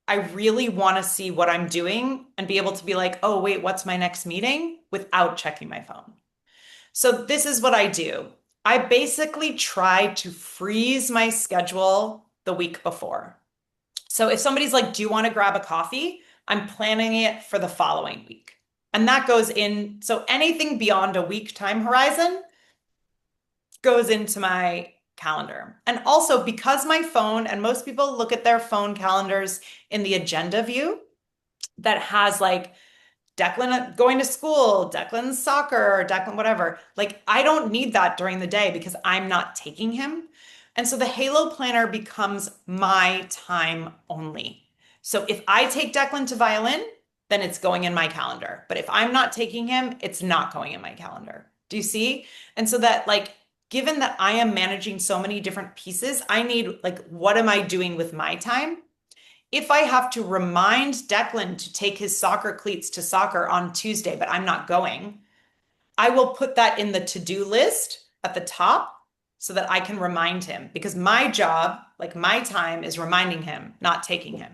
I really want to see what I'm doing and be able to be like, oh, wait, what's my next meeting without checking my phone. So this is what I do. I basically try to freeze my schedule the week before. So if somebody's like, do you want to grab a coffee? I'm planning it for the following week. And that goes in. So anything beyond a week time horizon goes into my calendar. And also because my phone, and most people look at their phone calendars in the agenda view that has like Declan going to school, Declan's soccer, Declan whatever. Like I don't need that during the day because I'm not taking him. And so the Halo Planner becomes my time only. So if I take Declan to violin, then it's going in my calendar. But if I'm not taking him, it's not going in my calendar. Do you see? And so that, like, given that I am managing so many different pieces, I need, like, what am I doing with my time? If I have to remind Declan to take his soccer cleats to soccer on Tuesday, but I'm not going, I will put that in the to-do list at the top so that I can remind him, because my job, like my time, is reminding him, not taking him.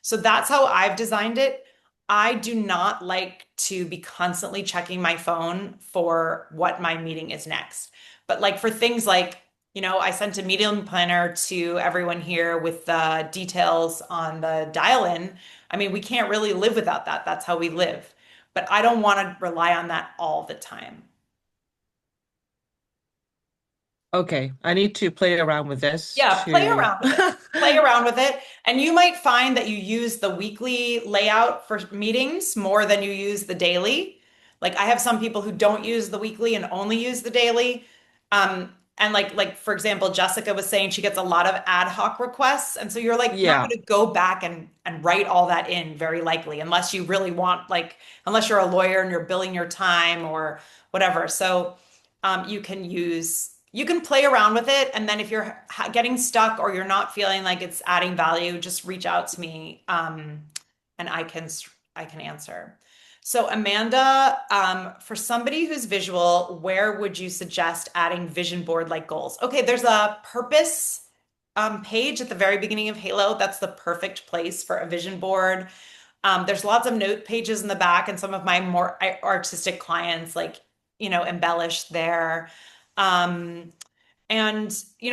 So that's how I've designed it. I do not like to be constantly checking my phone for what my meeting is next. But like for things like, I sent a meeting planner to everyone here with the details on the dial-in. I mean, we can't really live without that. That's how we live. But I don't want to rely on that all the time. Okay, I need to play around with this. Yeah, play around with it. Play around with it. And you might find that you use the weekly layout for meetings more than you use the daily. Like I have some people who don't use the weekly and only use the daily. And like for example, Jessica was saying she gets a lot of ad hoc requests. And so you're like Yeah. not going to go back and write all that in very likely, unless you really want, like, unless you're a lawyer and you're billing your time or whatever. So you can play around with it. And then if you're getting stuck or you're not feeling like it's adding value, just reach out to me and I can answer. So Amanda, for somebody who's visual, where would you suggest adding vision board like goals? Okay, there's a purpose page at the very beginning of Halo. That's the perfect place for a vision board. There's lots of note pages in the back, and some of my more artistic clients like, embellish there. And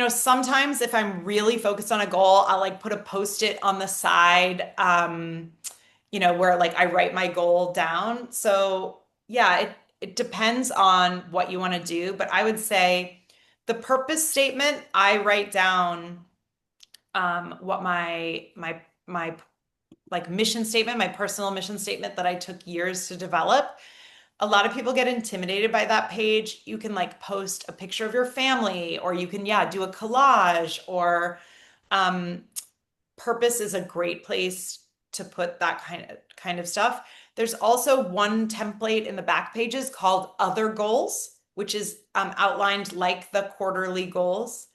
sometimes if I'm really focused on a goal, I'll like put a post-it on the side, where like I write my goal down. So yeah, it depends on what you want to do, but I would say the purpose statement, I write down what my like mission statement, my personal mission statement that I took years to develop. A lot of people get intimidated by that page. You can like post a picture of your family, or you can, do a collage, or purpose is a great place to put that kind of stuff. There's also one template in the back pages called Other Goals, which is outlined like the quarterly goals.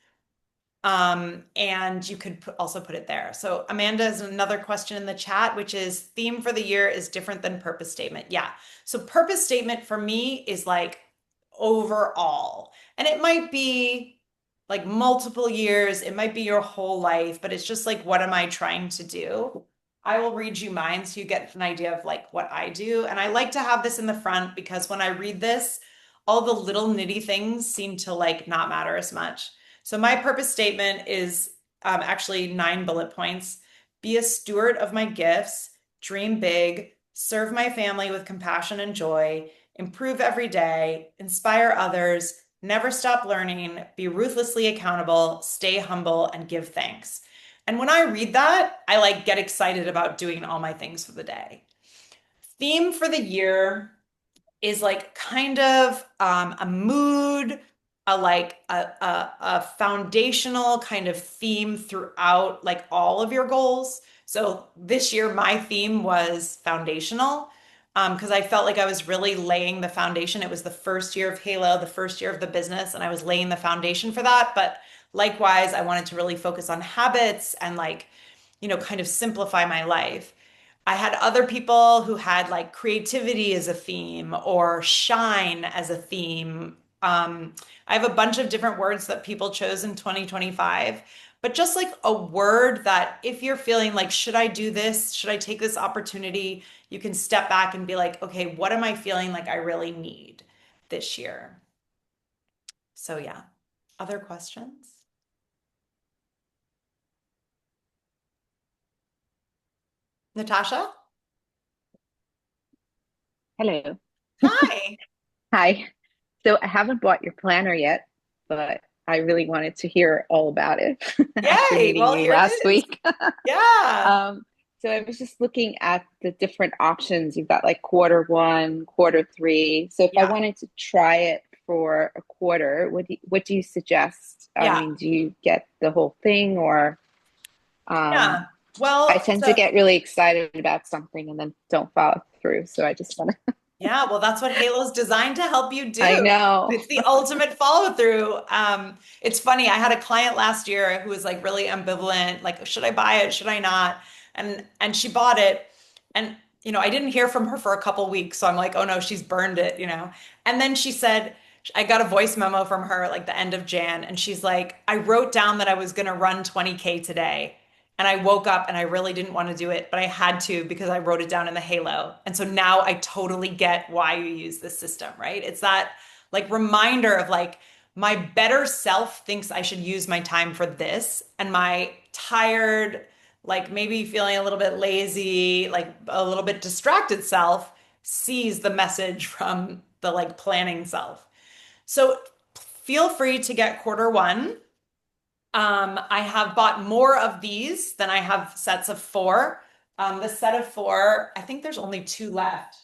And you could also put it there. So Amanda has another question in the chat, which is theme for the year is different than purpose statement. Yeah. So purpose statement for me is like overall, and it might be like multiple years. It might be your whole life, but it's just like, what am I trying to do? I will read you mine so you get an idea of like what I do. And I like to have this in the front because when I read this, all the little nitty things seem to like not matter as much. So my purpose statement is actually 9 bullet points. Be a steward of my gifts, dream big, serve my family with compassion and joy, improve every day, inspire others, never stop learning, be ruthlessly accountable, stay humble, and give thanks. And when I read that, I like get excited about doing all my things for the day. Theme for the year is like kind of a mood, a foundational kind of theme throughout like all of your goals. So this year, my theme was foundational because I felt like I was really laying the foundation. It was the first year of Halo, the first year of the business, and I was laying the foundation for that. But likewise, I wanted to really focus on habits and like, kind of simplify my life. I had other people who had like creativity as a theme or shine as a theme. I have a bunch of different words that people chose in 2025, but just like a word that if you're feeling like, should I do this? Should I take this opportunity? You can step back and be like, okay, what am I feeling like I really need this year? So yeah, other questions? Natasha? Hello. Hi. Hi. So I haven't bought your planner yet, but I really wanted to hear all about it after Yay. meeting Well, you here it last is. week. Yeah. So I was just looking at the different options. You've got like quarter one, quarter three. So if I Yeah. wanted to try it for a quarter, what do you suggest? I Yeah. mean, do you get the whole thing, or Yeah. I Well, tend so to get really excited about something and then don't follow through. So I just want to, yeah, well, that's what Halo's designed to help you I do. know. It's the ultimate follow through. It's funny. I had a client last year who was like really ambivalent, like, should I buy it? Should I not? And she bought it. And I didn't hear from her for a couple weeks. So I'm like, oh no, she's burned it. And then she said, I got a voice memo from her like the end of Jan, and she's like, I wrote down that I was gonna run 20K today. And I woke up and I really didn't want to do it, but I had to because I wrote it down in the Halo. And so now I totally get why you use this system, right? It's that like reminder of like my better self thinks I should use my time for this, and my tired, like maybe feeling a little bit lazy, like a little bit distracted self sees the message from the like planning self. So feel free to get quarter one. I have bought more of these than I have sets of four. The set of four, I think there's only two left.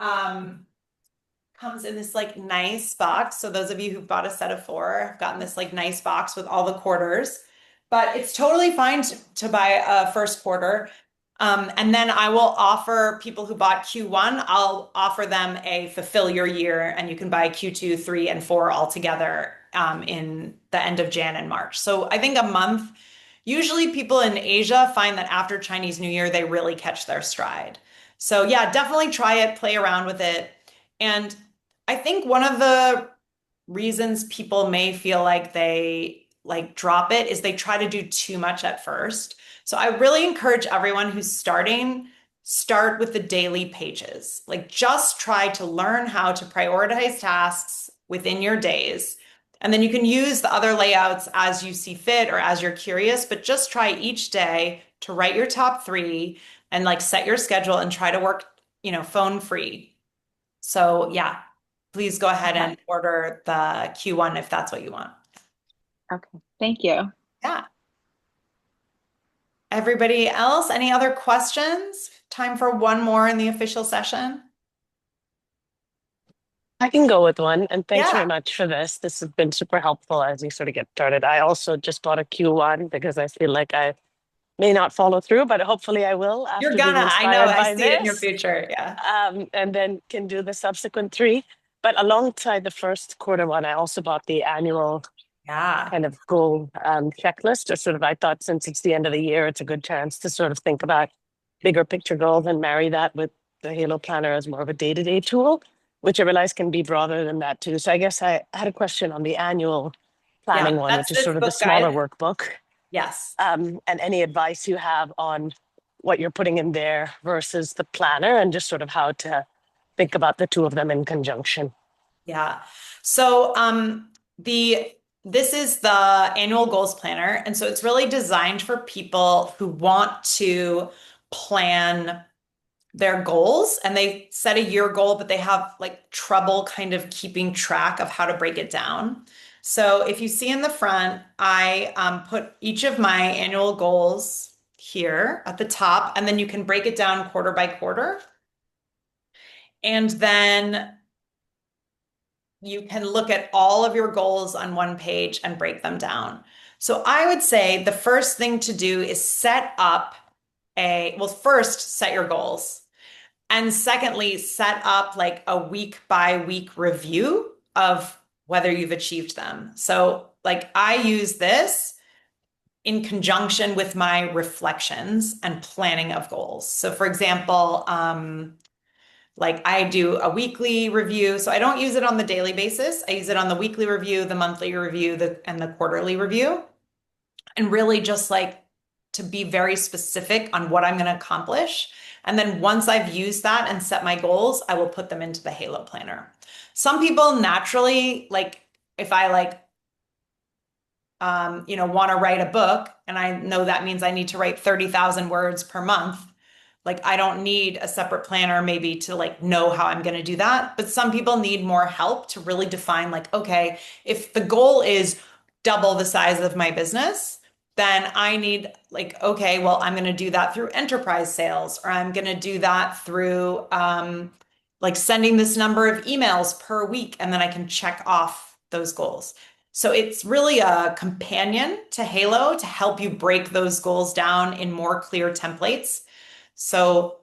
Comes in this like nice box. So those of you who bought a set of four have gotten this like nice box with all the quarters. But it's totally fine to buy a first quarter. And then I will offer people who bought Q1, I'll offer them a fulfill your year, and you can buy Q2, 3, and 4 all together in the end of Jan and March. So I think a month. Usually people in Asia find that after Chinese New Year, they really catch their stride. So yeah, definitely try it, play around with it. And I think one of the reasons people may feel like they like drop it is they try to do too much at first. So I really encourage everyone who's starting, start with the daily pages. Like just try to learn how to prioritize tasks within your days. And then you can use the other layouts as you see fit or as you're curious, but just try each day to write your top 3 and like set your schedule and try to work, phone free. So yeah, please go ahead and order the Q1 if that's what you want. Okay. Thank you. Yeah. Everybody else, any other questions? Time for one more in the official session. I can go with one, and thanks Yeah. very much for this. This has been super helpful as we sort of get started. I also just bought a Q1 because I feel like I may not follow through, but hopefully I will after You're being gonna, I know, inspired by I see it in your this. future. Yeah. And then can do the subsequent 3. But alongside the first quarter one, I also bought the annual Yeah. kind of goal checklist, or sort of, I thought since it's the end of the year, it's a good chance to sort of think about bigger picture goals and marry that with the Halo Planner as more of a day-to-day tool, which I realize can be broader than that too. So I guess I had a question on the annual planning one, that's which is this sort of the book smaller guide. workbook. Yes. And any advice you have on what you're putting in there versus the planner, and just sort of how to think about the two of them in conjunction. Yeah. So this is the annual goals planner. And so it's really designed for people who want to plan their goals, and they set a year goal, but they have like trouble kind of keeping track of how to break it down. So if you see in the front, I put each of my annual goals here at the top, and then you can break it down quarter by quarter. And then you can look at all of your goals on one page and break them down. So I would say the first thing to do is first set your goals. And secondly, set up like a week by week review of whether you've achieved them. So like I use this in conjunction with my reflections and planning of goals. So for example, like I do a weekly review. So I don't use it on the daily basis. I use it on the weekly review, the monthly review, and the quarterly review. And really just like to be very specific on what I'm going to accomplish. And then once I've used that and set my goals, I will put them into the Halo Planner. Some people naturally, like if I want to write a book, and I know that means I need to write 30,000 words per month. Like I don't need a separate planner maybe to like know how I'm going to do that. But some people need more help to really define like, okay, if the goal is double the size of my business, then I need like, okay, well, I'm going to do that through enterprise sales, or I'm going to do that through like sending this number of emails per week, and then I can check off those goals. So it's really a companion to Halo to help you break those goals down in more clear templates. So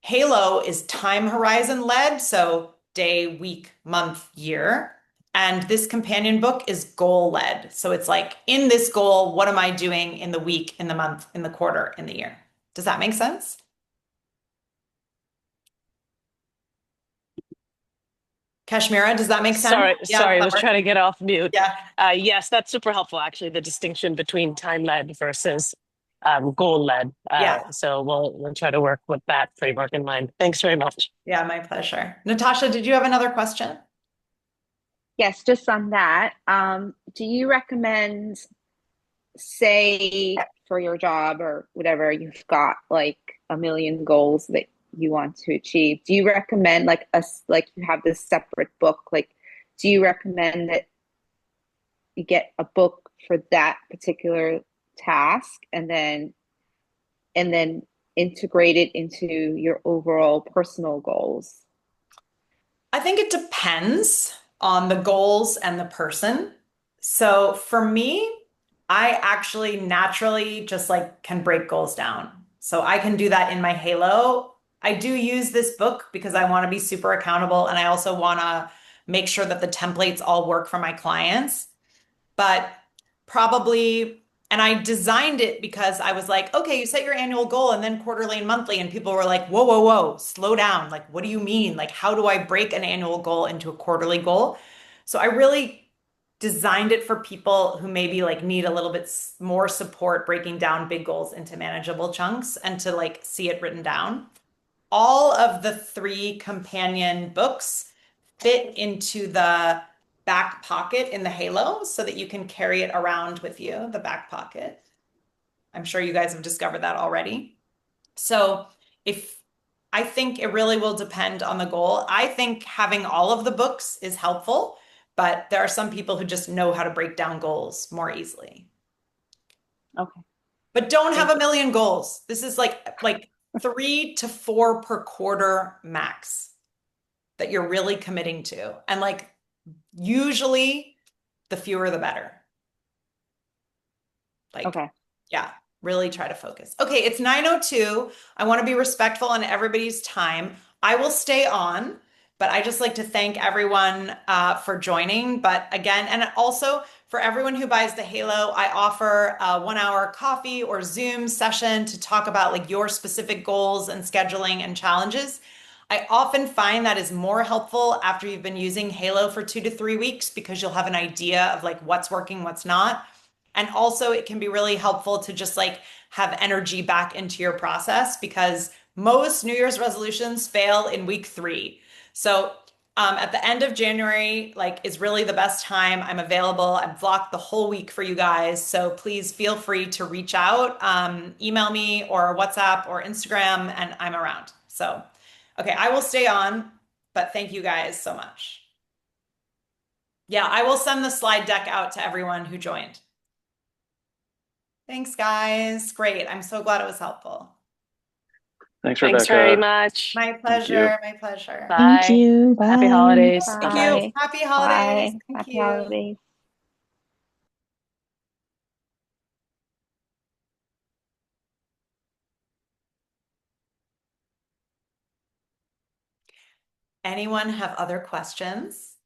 Halo is time horizon led, so day, week, month, year. And this companion book is goal led. So it's like, in this goal, what am I doing in the week, in the month, in the quarter, in the year? Does that make sense? Kashmira, does that make sense? Sorry, Yeah, sorry, I that was works. trying to get off mute. Yeah. Yes, that's super helpful, actually, the distinction between time-led versus goal-led. Yeah. So we'll try to work with that framework in mind. Thanks very much. Yeah, my pleasure. Natasha, did you have another question? Yes, just on that. Do you recommend, say, for your job or whatever, you've got like a million goals that you want to achieve? Do you recommend like you have this separate book? Like, do you recommend that you get a book for that particular task and then integrate it into your overall personal goals? I think it depends on the goals and the person. So for me, I actually naturally just like can break goals down. So I can do that in my Halo. I do use this book because I want to be super accountable and I also want to make sure that the templates all work for my clients. But probably, and I designed it because I was like, okay, you set your annual goal and then quarterly and monthly. And people were like, whoa, whoa, whoa, slow down. Like, what do you mean? Like, how do I break an annual goal into a quarterly goal? So I really designed it for people who maybe like need a little bit more support breaking down big goals into manageable chunks and to like see it written down. All of the 3 companion books fit into the back pocket in the Halo so that you can carry it around with you, the back pocket. I'm sure you guys have discovered that already. So if I think it really will depend on the goal. I think having all of the books is helpful, but there are some people who just know how to break down goals more easily. Okay. But don't have a million goals. This is like 3 to 4 per quarter max that you're really committing to. And like usually the fewer the better. Like, Okay. yeah, really try to focus. Okay, it's 9:02. I want to be respectful on everybody's time. I will stay on, but I just like to thank everyone for joining. But again, and also for everyone who buys the Halo, I offer a 1-hour coffee or Zoom session to talk about like your specific goals and scheduling and challenges. I often find that is more helpful after you've been using Halo for 2 to 3 weeks because you'll have an idea of like what's working, what's not. And also it can be really helpful to just like have energy back into your process because most New Year's resolutions fail in week 3. So at the end of January, like is really the best time. I'm available. I've blocked the whole week for you guys. So please feel free to reach out, email me or WhatsApp or Instagram, and I'm around. So, okay, I will stay on, but thank you guys so much. Yeah, I will send the slide deck out to everyone who joined. Thanks, guys. Great. I'm so glad it was helpful. Thanks, Thanks Rebecca. very much. My pleasure. My pleasure. Bye. Thank you. Bye. Happy holidays. Bye. Thank you. Happy holidays. Bye. Thank Happy you. holidays. Anyone have other questions?